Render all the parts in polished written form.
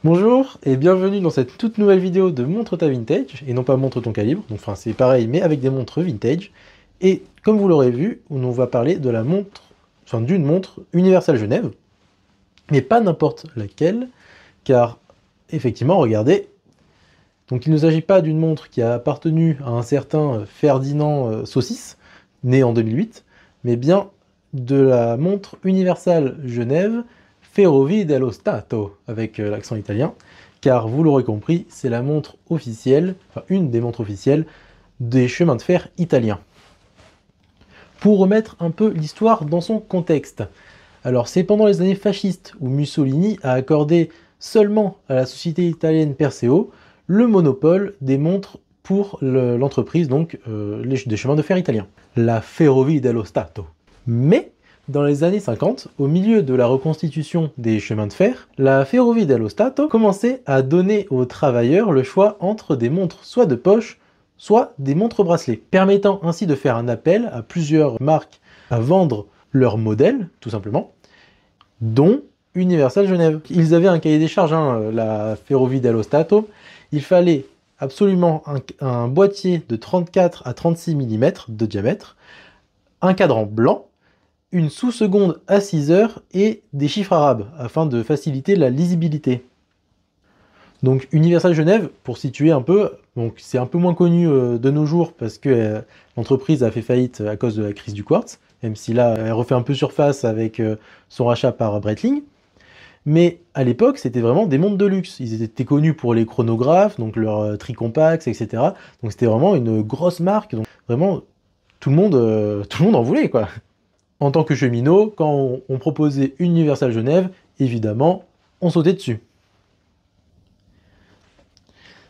Bonjour et bienvenue dans cette toute nouvelle vidéo de Montre ta vintage, et non pas Montre ton calibre, donc enfin c'est pareil mais avec des montres vintage. Et comme vous l'aurez vu, on va parler de la montre, enfin d'une montre Universal Genève, mais pas n'importe laquelle, car effectivement, regardez, donc il ne s'agit pas d'une montre qui a appartenu à un certain Ferdinand Saucisse, né en 2008, mais bien de la montre Universal Genève Ferrovie dello Stato, avec l'accent italien, car vous l'aurez compris, c'est la montre officielle, enfin une des montres officielles des chemins de fer italiens. Pour remettre un peu l'histoire dans son contexte, alors c'est pendant les années fascistes où Mussolini a accordé seulement à la société italienne Perseo le monopole des montres pour l'entreprise, donc des chemins de fer italiens, la Ferrovie dello Stato. Mais dans les années 50, au milieu de la reconstitution des chemins de fer, la Ferrovie dello Stato commençait à donner aux travailleurs le choix entre des montres soit de poche, soit des montres bracelets, permettant ainsi de faire un appel à plusieurs marques à vendre leurs modèles, tout simplement, dont Universal Genève. Ils avaient un cahier des charges, la Ferrovie dello Stato. Il fallait absolument un boîtier de 34 à 36 mm de diamètre, un cadran blanc, une sous-seconde à 6 heures et des chiffres arabes, afin de faciliter la lisibilité. Donc Universal Genève, pour situer un peu, donc c'est un peu moins connu de nos jours parce que l'entreprise a fait faillite à cause de la crise du quartz, même si là elle refait un peu surface avec son rachat par Breitling. Mais à l'époque, c'était vraiment des montres de luxe. Ils étaient connus pour les chronographes, donc leurs Tricompax, etc. Donc c'était vraiment une grosse marque. Donc vraiment, tout le monde en voulait, quoi. En tant que cheminot, quand on proposait Universal Genève, évidemment, on sautait dessus.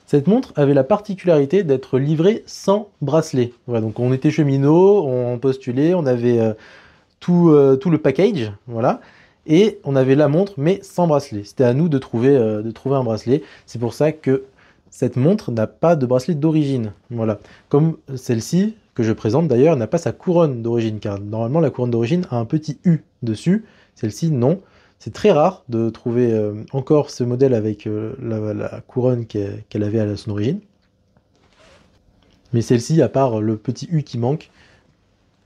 Cette montre avait la particularité d'être livrée sans bracelet. Voilà, donc on était cheminot, on postulait, on avait tout le package, voilà, et on avait la montre mais sans bracelet. C'était à nous de trouver un bracelet. C'est pour ça que cette montre n'a pas de bracelet d'origine. Voilà, comme celle-ci que je présente d'ailleurs n'a pas sa couronne d'origine, car normalement la couronne d'origine a un petit U dessus. Celle-ci non. C'est très rare de trouver encore ce modèle avec la couronne qu'elle avait à son origine. Mais celle-ci, à part le petit U qui manque,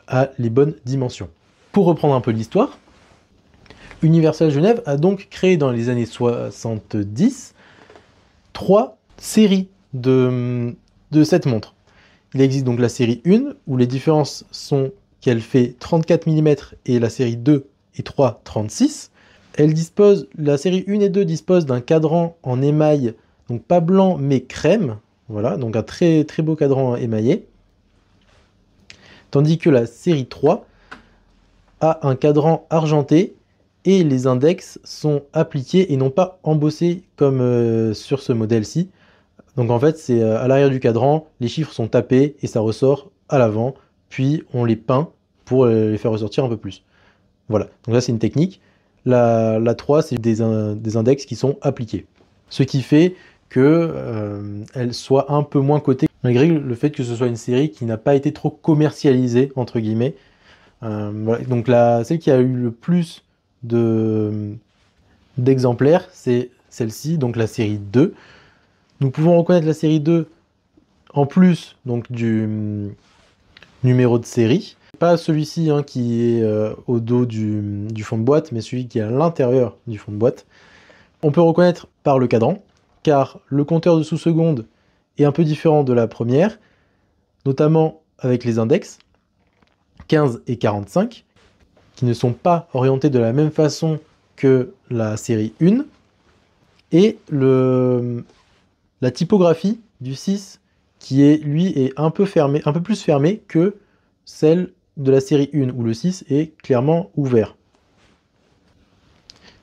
a les bonnes dimensions. Pour reprendre un peu l'histoire, Universal Genève a donc créé dans les années 70 trois séries de cette montre. Il existe donc la série 1, où les différences sont qu'elle fait 34 mm et la série 2 et 3, 36. La série 1 et 2 dispose d'un cadran en émail, donc pas blanc mais crème, voilà, donc un très très beau cadran émaillé. Tandis que la série 3 a un cadran argenté et les index sont appliqués et non pas embossés comme sur ce modèle-ci. Donc en fait, c'est à l'arrière du cadran, les chiffres sont tapés et ça ressort à l'avant, puis on les peint pour les faire ressortir un peu plus. Voilà, donc là c'est une technique. La 3, c'est des index qui sont appliqués. Ce qui fait que elle soit un peu moins cotée, malgré le fait que ce soit une série qui n'a pas été trop commercialisée, entre guillemets. Voilà. Donc celle qui a eu le plus d'exemplaires, c'est celle-ci, donc la série 2. Nous pouvons reconnaître la série 2 en plus donc, du numéro de série. Pas celui-ci qui est au dos du fond de boîte, mais celui qui est à l'intérieur du fond de boîte. On peut reconnaître par le cadran, car le compteur de sous-seconde est un peu différent de la première, notamment avec les index 15 et 45, qui ne sont pas orientés de la même façon que la série 1, et la typographie du 6, qui est, lui, est un peu plus fermé que celle de la série 1, où le 6 est clairement ouvert.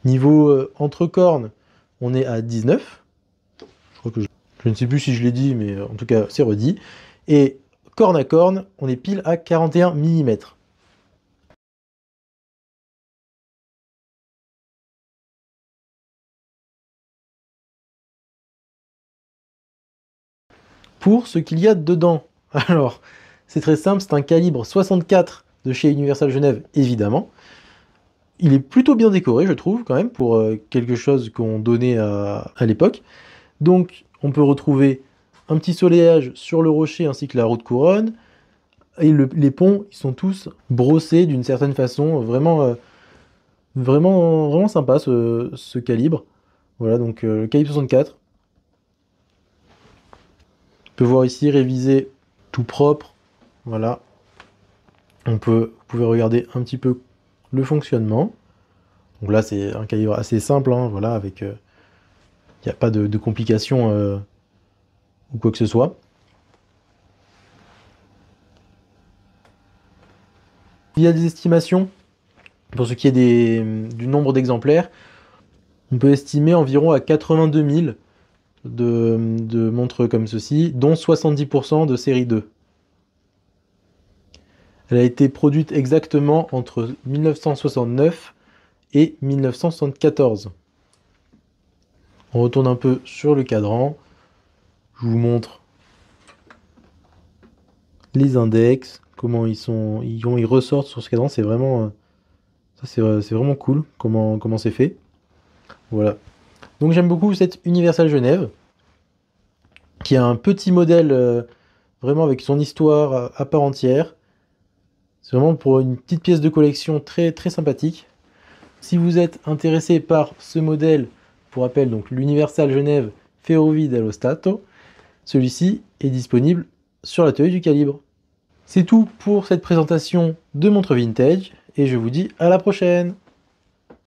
Niveau entre-cornes, on est à 19. Je crois que je ne sais plus si je l'ai dit, mais en tout cas, c'est redit. Et corne à corne, on est pile à 41 mm. Pour ce qu'il y a dedans, alors, c'est très simple, c'est un calibre 64 de chez Universal Genève, évidemment. Il est plutôt bien décoré, je trouve, quand même, pour quelque chose qu'on donnait à l'époque. Donc, on peut retrouver un petit soleillage sur le rocher ainsi que la roue de couronne. Et les ponts, ils sont tous brossés d'une certaine façon, vraiment sympa ce calibre. Voilà, donc le calibre 64. On peut voir ici révisé tout propre. Voilà. Vous pouvez regarder un petit peu le fonctionnement. Donc là, c'est un calibre assez simple, hein, voilà, avec... Il n'y a pas de complications ou quoi que ce soit. Il y a des estimations, pour ce qui est du nombre d'exemplaires, on peut estimer environ à 82 000 de montres comme ceci, dont 70% de série 2. Elle a été produite exactement entre 1969 et 1974. On retourne un peu sur le cadran. Je vous montre les index, comment ils ressortent sur ce cadran. C'est vraiment, c'est vraiment cool comment c'est fait. Voilà. Donc j'aime beaucoup cette Universal Genève, qui a un petit modèle vraiment avec son histoire à part entière. C'est vraiment pour une petite pièce de collection très très sympathique. Si vous êtes intéressé par ce modèle, pour rappel, donc l'Universal Genève Ferrovie dello Stato, celui-ci est disponible sur l'atelier du Calibre. C'est tout pour cette présentation de montres vintage, et je vous dis à la prochaine!